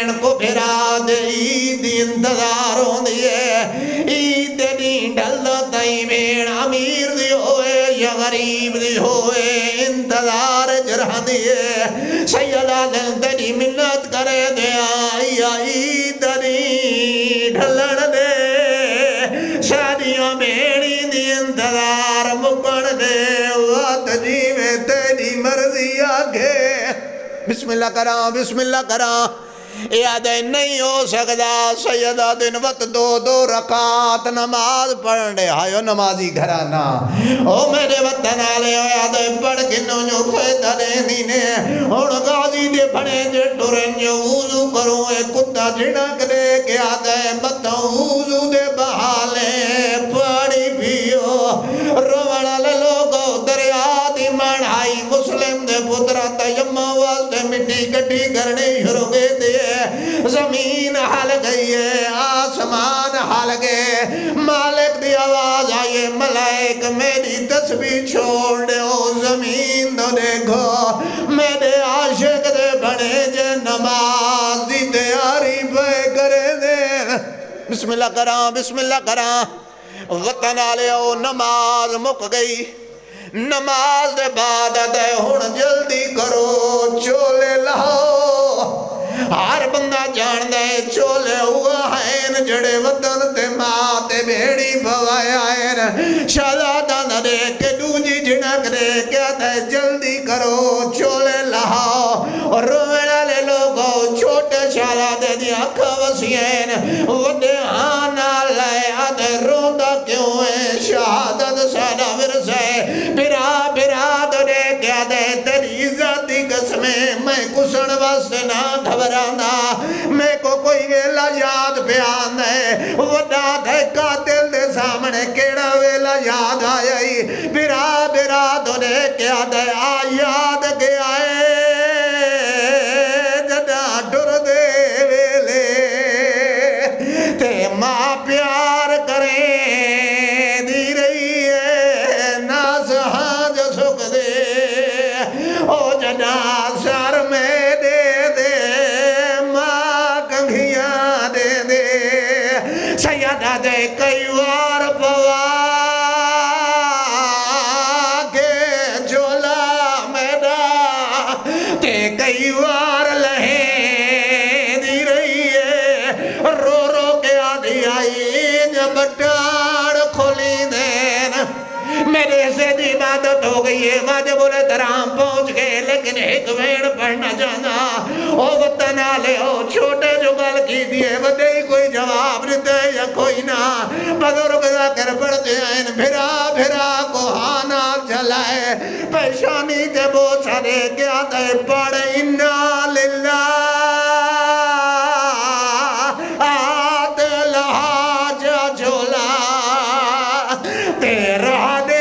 بین کو بھرا دے عید انتظار ہوں دیئے عید دین ڈھل تائی بین امیر دی ہوئے یا غریب دی ہوئے انتظار جرہ دیئے سیدہ دل تیری منت کرے دیا یا عید دین ڈھلن دے شادیوں بیڑی دی انتظار مکن دے وقت جیوے تیری مرضی آگے بسم اللہ کراں بسم اللہ کراں یاد نہیں ہو سکتا سیدہ دن وقت دو رکعت نماز پڑھنے آئیو نمازی گھرانا او میرے وطن آلے ہو یاد پڑھ کنوں جو فیدہ دینے اور غازی دے بھنے جے ٹورن جو وضو کروں اے کتا جھڑک دے کے آدھے بتاں وضو دے بحالے پڑی پیو روڑا لے لوگو دریا دی منائی مسلم دے پترہ تیمہ واسطے مٹی کٹی کرنے شروع دے زمین حل گئی ہے آسمان حل گئے مالک دی آواز آئیے ملائک میری تسبیح چھوڑ دے او زمین دو دیکھو میرے عاشق دے بڑے جے نماز دی تیاری پہ کرے دے بسم اللہ کراں بسم اللہ کراں وطن آلے او نماز مک گئی نماز دے بعد دے ہون جلدی کرو چولے لاؤ ہر بندہ جان دے چولے ہوا ہیں جڑے وطن تے ماں تے بھیڑی بھوائے آئین شہزادہ نہ دے کے دوجی جھنک دے کیا تے جلدی کرو چولے لاؤ اور روینا لے لوگو چھوٹے شہزادے دی آنکھا وسیعین وڈے آنا لائے آدھے روندہ کیوں ہے شہادت سادہ ورسے پھرا دے کیا دے تیری ذاتی قسمیں میں کسن واسطے نہ گھبرانا میں کو کوئی ویلا یاد پیان ہے وڈا دے قاتل دے سامنے کیڑا ویلا یاد آئی پھرا دے کیا دے آ یاد گیا ہے جدا ڈر دے ویلے تے ماں پیار کریں دی رہی ہے ناس ہاں جو سکھ دے او جدا سر میں دے ماں کنگھیاں دے سیدہ دے کئی وار پوا کے جولا میڈا تے کئی وار لہیں دی رہی ہے رو رو کے آدھی آئی جب ٹاڑ کھولی دین میرے سے دی عبادت ہو گئی ہے واجب الاحترام پہنچ گئے لیکن ایک ویڑ پڑھنا جانا او وطن آلے ہو چھوٹے جو گل کی دیئے وڈے ہی کوئی جواب رہتے یا کوئی نہ بزرگ ذاکر پڑھتے ہیں بھرا کو ہانا چلائے پیشانی تے بوچھا دے کیا تے پڑھ انا للہ آت لہا جا جھولا تیرا دے